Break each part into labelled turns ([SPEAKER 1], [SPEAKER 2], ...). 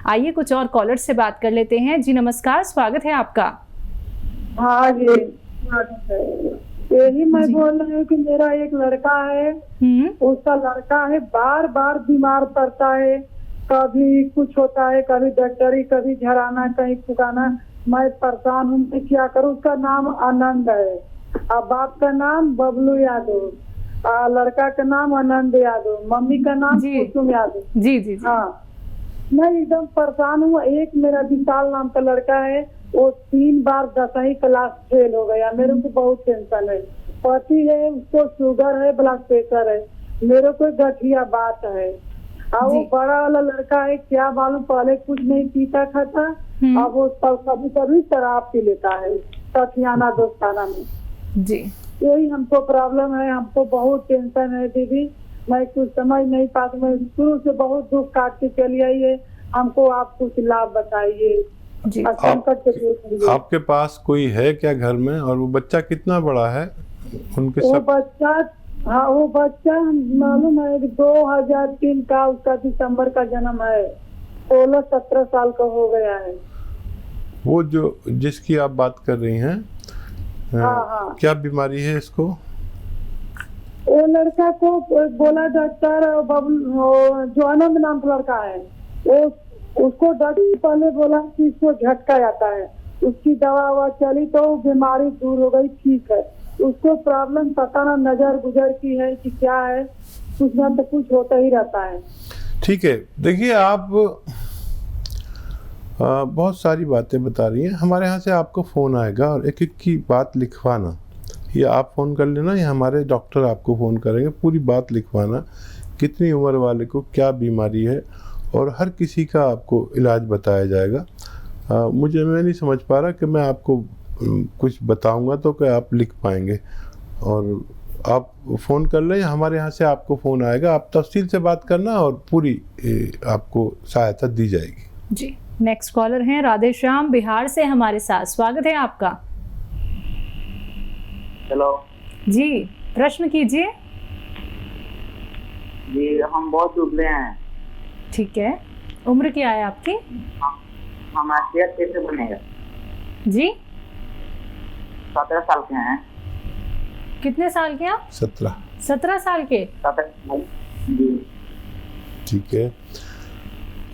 [SPEAKER 1] आइए कुछ और कॉलर से बात कर लेते हैं। जी नमस्कार, स्वागत है आपका।
[SPEAKER 2] हाँ जी, यही मैं बोल रही हूँ कि मेरा एक लड़का है, उसका लड़का है बार बार बीमार पड़ता है, कभी कुछ होता है, कभी डॉक्टरी, कभी झराना, कहीं फुकाना। मैं परेशान हूँ, मैं क्या करूँ। उसका नाम आनंद है, बाप का नाम बबलू यादव, लड़का का नाम आनंद यादव, मम्मी का नाम कुसुम यादव।
[SPEAKER 1] जी जी।
[SPEAKER 2] हाँ, मैं एकदम परेशान हूँ। एक मेरा विशाल नाम का लड़का है, वो 3 बार 10वीं क्लास फेल हो गया। मेरे को बहुत टेंशन है। पति है, उसको शुगर है, ब्लड प्रेशर है, मेरे को गठिया बात है। और वो बड़ा वाला लड़का है, क्या मालूम, पहले कुछ नहीं पीता खाता, अब वो कभी कभी शराब पी लेता है सठियाना दोस्ताना में।
[SPEAKER 1] जी,
[SPEAKER 2] यही हमको प्रॉब्लम है, हमको बहुत टेंशन है दीदी। मैं कुछ समझ नहीं पाती, मैं शुरू से बहुत दुख काट के चली आई है। हमको आप कुछ लाभ बताइए।
[SPEAKER 3] आपके पास कोई है क्या घर में, और वो बच्चा कितना बड़ा है उनके
[SPEAKER 2] वो
[SPEAKER 3] सब?
[SPEAKER 2] बच्चा, हाँ वो बच्चा मालूम है 2003 का, उसका दिसंबर का जन्म है, 16-17 साल का हो गया है।
[SPEAKER 3] वो जो जिसकी आप बात कर रही हैं,
[SPEAKER 2] हाँ।
[SPEAKER 3] क्या बीमारी है इसको?
[SPEAKER 2] वो लड़का को बोला डॉक्टर, जो आनंद नाम का लड़का है, वो उसको डॉक्टर पहले बोला कि इसको झटका आता है, उसकी दवा चली तो बीमारी दूर हो गई, ठीक है। उसको प्रॉब्लम पता ना नजर गुजर की है कि क्या है, कुछ ना तो कुछ होता ही रहता है।
[SPEAKER 3] ठीक है, देखिए आप बहुत सारी बातें बता रही हैं। हमारे यहाँ से आपको फ़ोन आएगा और एक एक की बात लिखवाना, या आप फ़ोन कर लेना या हमारे डॉक्टर आपको फ़ोन करेंगे। पूरी बात लिखवाना, कितनी उम्र वाले को क्या बीमारी है, और हर किसी का आपको इलाज बताया जाएगा। मैं नहीं समझ पा रहा कि मैं आपको कुछ बताऊंगा तो क्या आप लिख पाएंगे। और आप फ़ोन कर लें, हमारे यहाँ से आपको फ़ोन आएगा, आप तफसील से बात करना और पूरी आपको सहायता दी जाएगी।
[SPEAKER 1] जी, नेक्स्ट कॉलर हैं राधे श्याम बिहार से हमारे साथ, स्वागत है आपका।
[SPEAKER 4] हेलो
[SPEAKER 1] जी, प्रश्न कीजिए।
[SPEAKER 4] जी, हम बहुत दुबले हैं।
[SPEAKER 1] ठीक है, उम्र क्या है आपकी?
[SPEAKER 4] हमारा सेहत कैसे बनेगा?
[SPEAKER 1] जी,
[SPEAKER 4] 17 साल के हैं।
[SPEAKER 1] कितने साल के आप? 17 साल के।
[SPEAKER 4] 17 जी।
[SPEAKER 3] ठीक है,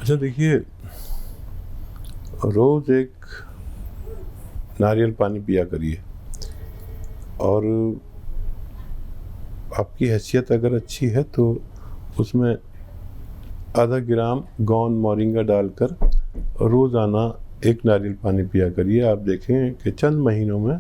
[SPEAKER 3] अच्छा देखिए, रोज़ एक नारियल पानी पिया करिए, और आपकी हैसियत अगर अच्छी है तो उसमें आधा ग्राम गोंद मोरिंगा डालकर रोज़ाना एक नारियल पानी पिया करिए। आप देखें कि चंद महीनों में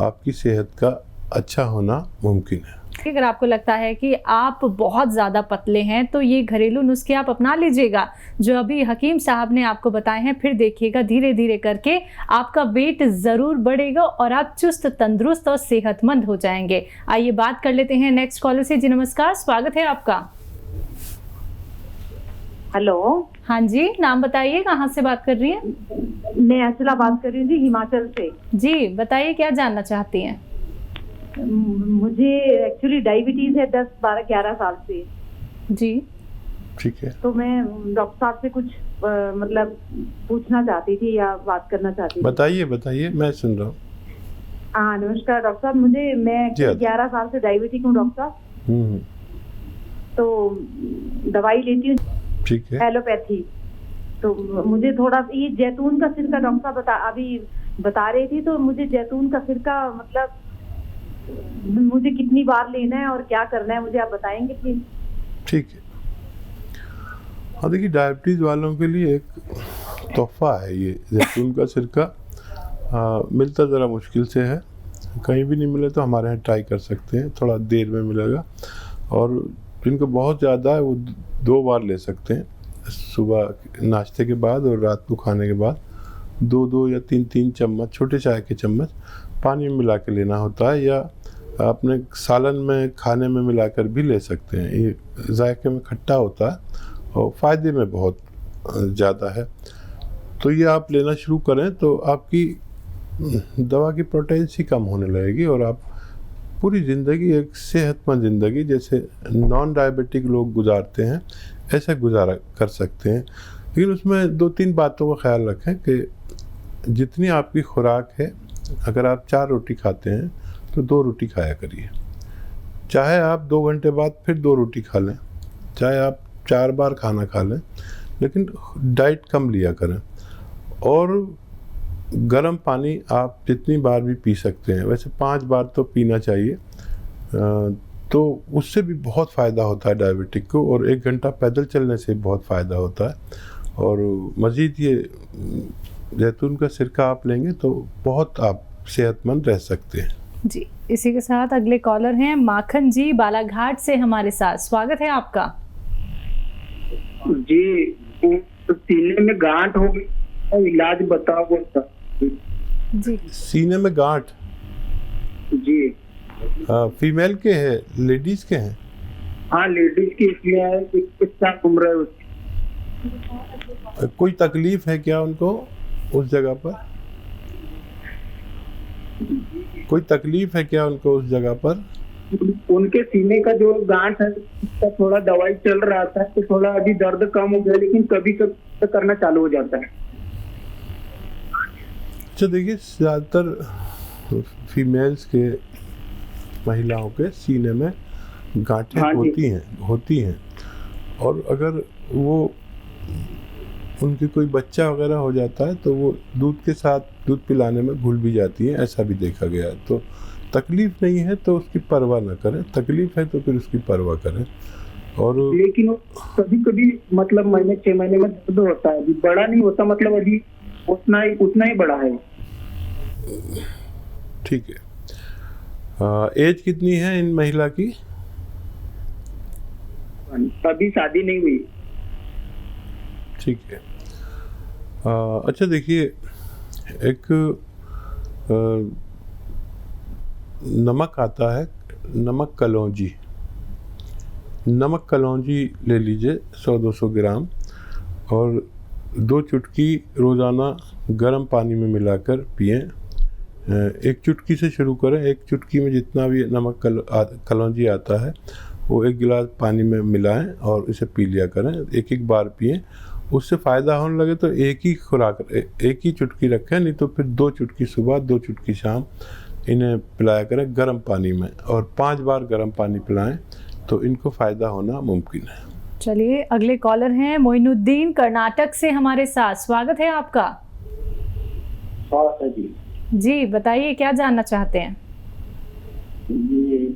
[SPEAKER 3] आपकी सेहत का अच्छा होना मुमकिन है।
[SPEAKER 1] अगर आपको लगता है कि आप बहुत ज़्यादा पतले हैं तो ये घरेलू नुस्खे आप अपना लीजिएगा जो अभी हकीम साहब ने आपको बताए हैं। फिर देखिएगा धीरे धीरे करके आपका वेट ज़रूर बढ़ेगा और आप चुस्त तंदुरुस्त और सेहतमंद हो जाएंगे। आइए बात कर लेते हैं नेक्स्ट कॉलर से। जी नमस्कार, स्वागत है आपका।
[SPEAKER 5] हेलो।
[SPEAKER 1] हाँ जी, नाम बताइए, कहाँ से बात कर रही हैं?
[SPEAKER 5] मैं अर्चना बात कर रही हूँ जी, हिमाचल से।
[SPEAKER 1] जी बताइए, क्या जानना चाहती हैं?
[SPEAKER 5] मुझे एक्चुअली डायबिटीज है 10, 12, 11 साल से।
[SPEAKER 1] जी
[SPEAKER 3] ठीक है,
[SPEAKER 5] तो मैं डॉक्टर साहब से कुछ मतलब पूछना चाहती थी या बात करना चाहती थी।
[SPEAKER 3] बताइए, मैं सुन रहा हूँ।
[SPEAKER 5] हाँ नमस्कार डॉक्टर साहब, मैं 11 साल से डायबिटिक हूँ डॉक्टर साहब। तो दवाई लेती हूँ,
[SPEAKER 3] ठीक है,
[SPEAKER 5] एलोपैथी। तो मुझे थोड़ा ये जैतून का सिरका डॉक्टर साहब अभी बता रही थी, तो मुझे जैतून का सिरका मतलब मुझे कितनी बार लेना है और क्या करना है, मुझे आप बताएंगे प्लीज?
[SPEAKER 3] ठीक है। हाँ देखिए, डायबिटीज़ वालों के लिए एक तोहफा है ये जैतून का सिरका। मिलता ज़रा मुश्किल से है, कहीं भी नहीं मिले तो हमारे यहाँ ट्राई कर सकते हैं, थोड़ा देर में मिलेगा। और जिनको बहुत ज़्यादा है वो 2 बार ले सकते हैं, सुबह नाश्ते के बाद और रात को खाने के बाद 2-2 या 3-3 चम्मच, छोटे चाय के चम्मच पानी में मिला के लेना होता है, या अपने सालन में खाने में मिलाकर भी ले सकते हैं। ये जायके में खट्टा होता है और फ़ायदे में बहुत ज़्यादा है। तो ये आप लेना शुरू करें तो आपकी दवा की पोटेंसी कम होने लगेगी और आप पूरी ज़िंदगी एक सेहतमंद ज़िंदगी जैसे नॉन डायबिटिक लोग गुजारते हैं ऐसे गुजारा कर सकते हैं। लेकिन उसमें 2-3 बातों का ख्याल रखें कि जितनी आपकी खुराक है, अगर आप 4 रोटी खाते हैं तो 2 रोटी खाया करिए। चाहे आप 2 घंटे बाद फिर 2 रोटी खा लें, चाहे आप 4 बार खाना खा लें, लेकिन डाइट कम लिया करें। और गर्म पानी आप जितनी बार भी पी सकते हैं, वैसे 5 बार तो पीना चाहिए, तो उससे भी बहुत फ़ायदा होता है डायबिटिक को। और 1 घंटा पैदल चलने से बहुत फ़ायदा होता है। और मज़ीद ये जैतून का सिरका आप लेंगे तो बहुत आप सेहतमंद रह सकते हैं।
[SPEAKER 1] जी, इसी के साथ अगले कॉलर हैं माखन जी बालाघाट से हमारे साथ। स्वागत है आपका।
[SPEAKER 6] जी, तो सीने में गांठ हो गई, इलाज बताओ।
[SPEAKER 1] जी,
[SPEAKER 3] सीने में गांठ
[SPEAKER 6] जी
[SPEAKER 3] फीमेल के हैं, लेडीज के हैं?
[SPEAKER 6] हाँ, लेडीज की इसलिए है कि 21 साल उम्र है उसकी।
[SPEAKER 3] कोई तकलीफ है क्या उनको उस जगह पर? कोई तकलीफ है क्या उनको उस जगह पर?
[SPEAKER 6] उनके सीने का जो गांठ है उसका थोड़ा दवाई चल रहा था, तो थोड़ा अभी दर्द कम हो गया, लेकिन कभी कभी करना चालू हो जाता है।
[SPEAKER 3] अच्छा, देखिए ज़्यादातर फीमेल्स के, महिलाओं के सीने में गांठें
[SPEAKER 6] हाँ
[SPEAKER 3] होती हैं। और अगर वो उनकी कोई बच्चा वगैरह हो जाता है तो वो दूध के साथ दूध पिलाने में घुल भी जाती है, ऐसा भी देखा गया है। तो तकलीफ नहीं है तो उसकी परवाह ना करें, तकलीफ है तो फिर उसकी परवाह करें। और
[SPEAKER 6] लेकिन कभी कभी मतलब महीने 6 महीने में दर्द होता है, अभी बड़ा नहीं होता, मतलब अभी उतना ही बड़ा है।
[SPEAKER 3] ठीक है। एज कितनी है इन महिला की?
[SPEAKER 6] अभी शादी नहीं हुई।
[SPEAKER 3] ठीक है। अच्छा, देखिए एक नमक आता है, नमक कलौंजी। नमक कलौंजी ले लीजिए 100-200 ग्राम, और 2 चुटकी रोज़ाना गर्म पानी में मिलाकर पिएं। 1 चुटकी से शुरू करें। 1 चुटकी में जितना भी नमक कलौंजी आता है वो 1 गिलास पानी में मिलाएं और इसे पी लिया करें। 1-1 बार पिएं। उससे फ़ायदा होने लगे तो एक ही चुटकी रखें, नहीं तो फिर 2 चुटकी सुबह, 2 चुटकी शाम इन्हें पिलाया करें गर्म पानी में, और 5 बार गर्म पानी पिलाएं तो इनको फ़ायदा होना मुमकिन है।
[SPEAKER 1] चलिए अगले कॉलर हैं मोइनुद्दीन कर्नाटक से हमारे साथ। स्वागत है आपका। जी, बताइए क्या जानना चाहते हैं?
[SPEAKER 7] ये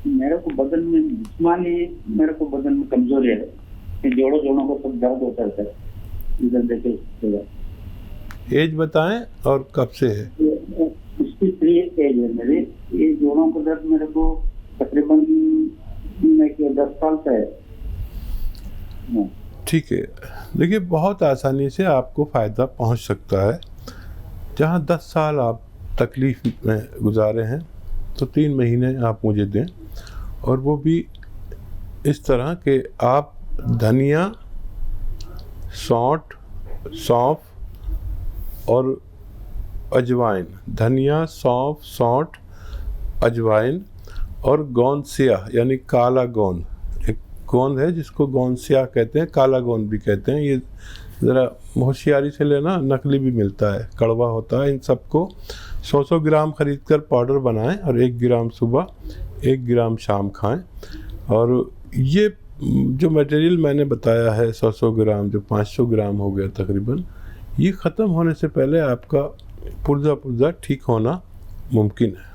[SPEAKER 7] मेरे को बदन में जिस्मानी, मेरे को बदन में कमजोरी है, जोड़ों को सब दर्द होता है सर, इधर देखे।
[SPEAKER 3] एज बताएं और कब से है?
[SPEAKER 7] 63 एज है मेरी। ये जोड़ों का दर्द मेरे को तकरीबन 10 साल से है।
[SPEAKER 3] ठीक है। देखिए, बहुत आसानी से आपको फ़ायदा पहुंच सकता है। जहां 10 साल आप तकलीफ में गुजारे हैं तो 3 महीने आप मुझे दें, और वो भी इस तरह कि आप धनिया, सौंठ और अजवाइन, धनिया, सौंठ, अजवाइन और गोंद स्याह यानी काला गोंद, एक गोंद है जिसको गोंद स्याह कहते हैं, काला गोंद भी कहते हैं। ये ज़रा होशियारी से लेना, नकली भी मिलता है, कड़वा होता है। इन सबको 100 ग्राम खरीद कर पाउडर बनाएं और 1 ग्राम सुबह, 1 ग्राम शाम खाएं। और ये जो मटेरियल मैंने बताया है 100 ग्राम, जो 500 ग्राम हो गया तकरीबन, ये ख़त्म होने से पहले आपका पुर्जा ठीक होना मुमकिन है।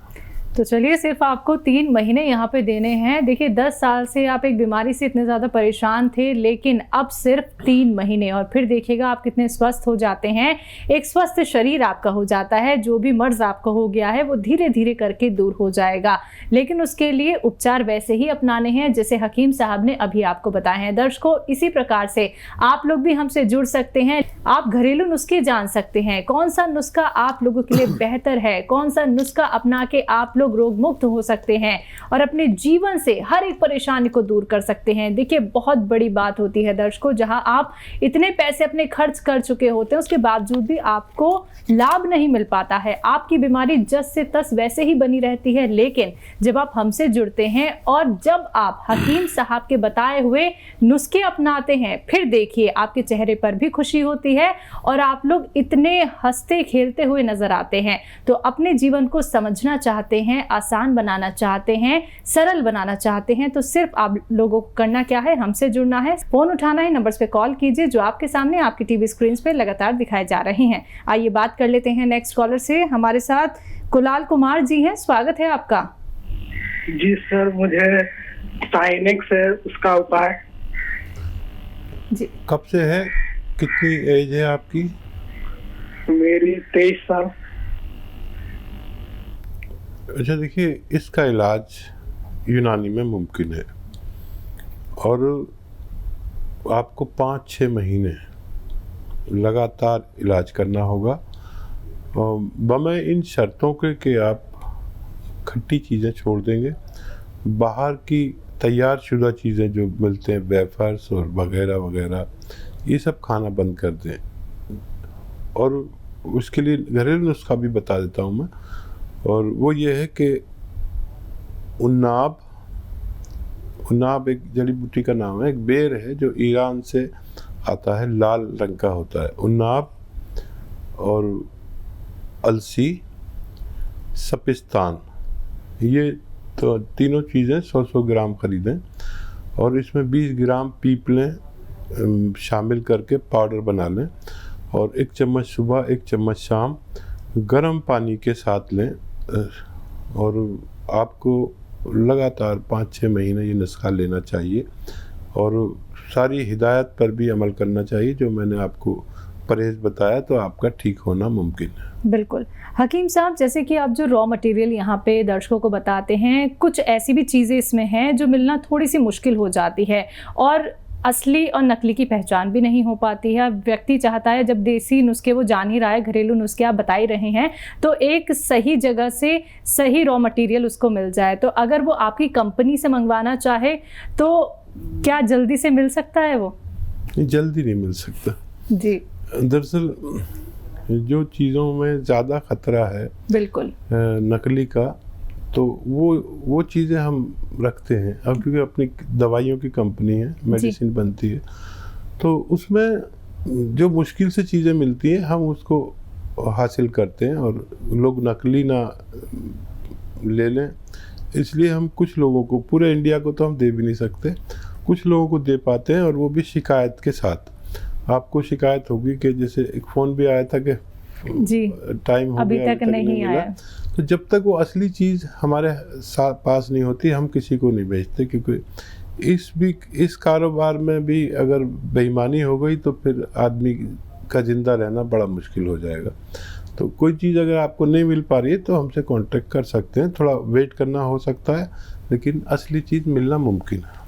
[SPEAKER 1] तो चलिए, सिर्फ आपको 3 महीने यहाँ पे देने हैं। देखिए 10 साल से आप एक बीमारी से इतने ज़्यादा परेशान थे, लेकिन अब सिर्फ 3 महीने, और फिर देखिएगा आप कितने स्वस्थ हो जाते हैं। एक स्वस्थ शरीर आपका हो जाता है। जो भी मर्ज आपको हो गया है वो धीरे धीरे करके दूर हो जाएगा, लेकिन उसके लिए उपचार वैसे ही अपनाने हैं जैसे हकीम साहब ने अभी आपको बताए हैं। दर्शकों, इसी प्रकार से आप लोग भी हमसे जुड़ सकते हैं। आप घरेलू नुस्खे जान सकते हैं, कौन सा नुस्खा आप लोगों के लिए बेहतर है, कौन सा नुस्खा अपना के आप लोग रोग मुक्त हो सकते हैं और अपने जीवन से हर एक परेशानी को दूर कर सकते हैं। देखिए, बहुत बड़ी बात होती है दर्शकों, जहां आप इतने पैसे अपने खर्च कर चुके होते हैं, उसके बावजूद भी आपको लाभ नहीं मिल पाता है। आपकी बीमारी जस से तस वैसे ही बनी रहती है। लेकिन जब आप हमसे जुड़ते हैं और जब आप हकीम साहब के बताए हुए नुस्खे अपनाते हैं, फिर देखिए आपके चेहरे पर भी खुशी होती है और आप लोग इतने हंसते खेलते हुए नजर आते हैं। तो अपने जीवन को समझना चाहते हैं, आसान बनाना चाहते हैं, सरल बनाना चाहते हैं, तो सिर्फ आप लोगों को करना क्या है, हमसे जुड़ना है, फोन उठाना है, नंबर्स पे कॉल कीजिए जो आपके सामने आपकी टीवी स्क्रीन पे लगातार दिखाए जा रहे हैं। आइए बात कर लेते हैं नेक्स्ट कॉलर से। हमारे साथ कुलाल कुमार जी हैं, स्वागत है आपका।
[SPEAKER 6] जी सर, मुझे साइनेक्स है, उसका उपाय।
[SPEAKER 1] जी,
[SPEAKER 3] कब से है, कितनी एज है आपकी?
[SPEAKER 6] मेरी 23 साल।
[SPEAKER 3] अच्छा, देखिए, इसका इलाज यूनानी में मुमकिन है और आपको 5-6 महीने लगातार इलाज करना होगा, बमे इन शर्तों के कि आप खट्टी चीज़ें छोड़ देंगे, बाहर की तैयार शुदा चीज़ें जो मिलते हैं, वेफर्स और वगैरह वगैरह, ये सब खाना बंद कर दें। और उसके लिए घरेलू नुस्खा भी बता देता हूँ मैं, और वो ये है कि उन्नाब एक जड़ी बूटी का नाम है, एक बेर है जो ईरान से आता है, लाल रंग का होता है। उन्नाब और अलसी, सपिस्तान, ये तो तीनों चीज़ें 100-100 ग्राम खरीदें और इसमें 20 ग्राम पीपलें शामिल करके पाउडर बना लें और 1 चम्मच सुबह 1 चम्मच शाम गर्म पानी के साथ लें। और आपको लगातार 5-6 महीने ये नुस्खा लेना चाहिए और सारी हिदायत पर भी अमल करना चाहिए जो मैंने आपको परहेज बताया, तो आपका ठीक होना मुमकिन है।
[SPEAKER 1] बिल्कुल हकीम साहब, जैसे कि आप जो रॉ मटेरियल यहाँ पे दर्शकों को बताते हैं, कुछ ऐसी भी चीज़ें इसमें हैं जो मिलना थोड़ी सी मुश्किल हो जाती है और असली और नकली की पहचान भी नहीं हो पाती है। व्यक्ति चाहता है, जब देसी नुस्खे वो जान ही रहा है, घरेलू नुस्खे आप बता ही रहे हैं, तो एक सही जगह से सही रॉ मटेरियल उसको मिल जाए। तो अगर वो आपकी कंपनी से मंगवाना चाहे तो क्या जल्दी से मिल सकता है? वो
[SPEAKER 3] जल्दी नहीं मिल सकता
[SPEAKER 1] जी।
[SPEAKER 3] दरअसल जो चीज़ों में ज़्यादा खतरा है
[SPEAKER 1] बिल्कुल
[SPEAKER 3] नकली का, तो वो चीज़ें हम रखते हैं। अब क्योंकि अपनी दवाइयों की कंपनी है, मेडिसिन बनती है, तो उसमें जो मुश्किल से चीज़ें मिलती हैं हम उसको हासिल करते हैं और लोग नकली ना ले लें। इसलिए हम कुछ लोगों को, पूरे इंडिया को तो हम दे भी नहीं सकते, कुछ लोगों को दे पाते हैं और वो भी शिकायत के साथ। आपको शिकायत होगी कि जैसे एक फ़ोन भी आया था कि
[SPEAKER 1] जी
[SPEAKER 3] टाइम हो
[SPEAKER 1] अभी
[SPEAKER 3] गया,
[SPEAKER 1] तक नहीं आया।
[SPEAKER 3] तो जब तक वो असली चीज़ हमारे पास नहीं होती हम किसी को नहीं बेचते, क्योंकि इस कारोबार में भी अगर बेईमानी हो गई तो फिर आदमी का ज़िंदा रहना बड़ा मुश्किल हो जाएगा। तो कोई चीज़ अगर आपको नहीं मिल पा रही है तो हमसे कांटेक्ट कर सकते हैं, थोड़ा वेट करना हो सकता है, लेकिन असली चीज़ मिलना मुमकिन है।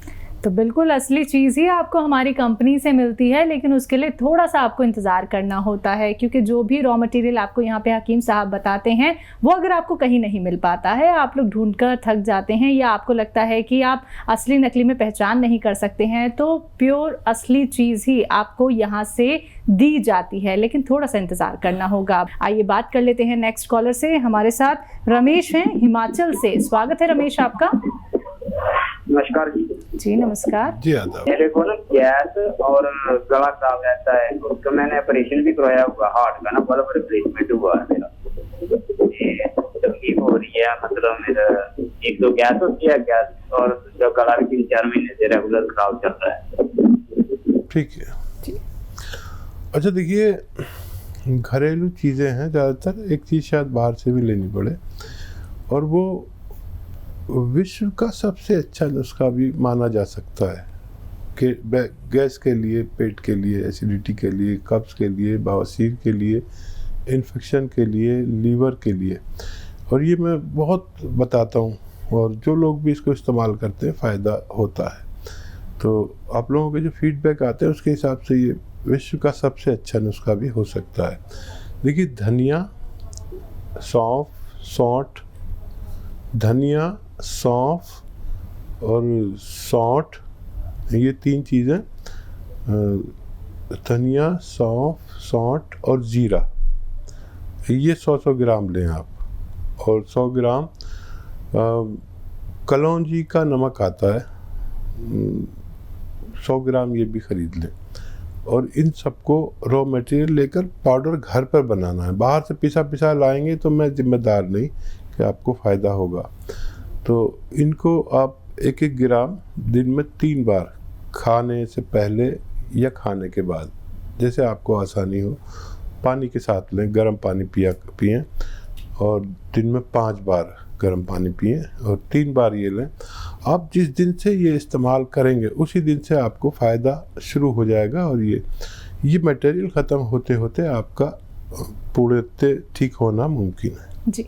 [SPEAKER 1] तो बिल्कुल असली चीज़ ही आपको हमारी कंपनी से मिलती है, लेकिन उसके लिए थोड़ा सा आपको इंतज़ार करना होता है, क्योंकि जो भी रॉ मटेरियल आपको यहाँ पे हकीम साहब बताते हैं वो अगर आपको कहीं नहीं मिल पाता है, आप लोग ढूंढकर थक जाते हैं या आपको लगता है कि आप असली नकली में पहचान नहीं कर सकते हैं, तो प्योर असली चीज़ ही आपको यहाँ से दी जाती है, लेकिन थोड़ा सा इंतज़ार करना होगा। आइए बात कर लेते हैं नेक्स्ट कॉलर से। हमारे साथ रमेश हैं हिमाचल से, स्वागत है रमेश आपका।
[SPEAKER 4] नमस्कार जी।
[SPEAKER 1] जी नमस्कार
[SPEAKER 3] जी आदाब।
[SPEAKER 4] मेरे को ना गैस और गला खराब रहता है, तो मैंने ऑपरेशन भी करवाया हुआ, हार्ट का ना बल्ब रिप्लेसमेंट हुआ है मेरा। तकलीफ हो रही है, मतलब मेरा एक तो गैस होती है, गैस और दूसरा गला भी 3-4 महीने से रेगुलर खराब चल रहा है।
[SPEAKER 3] ठीक है। अच्छा देखिए, घरेलू चीज़ें हैं ज़्यादातर, एक चीज़ शायद बाहर से भी लेनी पड़े, और वो विश्व का सबसे अच्छा नुस्खा भी माना जा सकता है कि गैस के लिए, पेट के लिए, एसिडिटी के लिए, कब्ज़ के लिए, बवासीर के लिए, इन्फेक्शन के लिए, लीवर के लिए, और ये मैं बहुत बताता हूँ और जो लोग भी इसको इस्तेमाल करते हैं फ़ायदा होता है। तो आप लोगों के जो फीडबैक आते हैं उसके हिसाब से ये विश्व का सबसे अच्छा नुस्खा भी हो सकता है। देखिए, धनिया, सौंफ, सौंठ, धनिया, सौंफ और सौंठ, ये 3 चीज़ें, धनिया, सौंफ, सौंठ और जीरा, ये 100 ग्राम लें आप। और 100 ग्राम कलौंजी का नमक आता है, 100 ग्राम ये भी ख़रीद लें। और इन सबको रॉ मटेरियल लेकर पाउडर घर पर बनाना है। बाहर से पिसा लाएंगे तो मैं जिम्मेदार नहीं कि आपको फ़ायदा होगा। तो इनको आप 1-1 ग्राम दिन में 3 बार, खाने से पहले या खाने के बाद, जैसे आपको आसानी हो, पानी के साथ लें। गर्म पानी पिएं और दिन में 5 बार गर्म पानी पिएं और 3 बार ये लें। आप जिस दिन से ये इस्तेमाल करेंगे उसी दिन से आपको फ़ायदा शुरू हो जाएगा और ये मटेरियल ख़त्म होते होते आपका पूर्णतः ठीक होना मुमकिन है।
[SPEAKER 1] जी,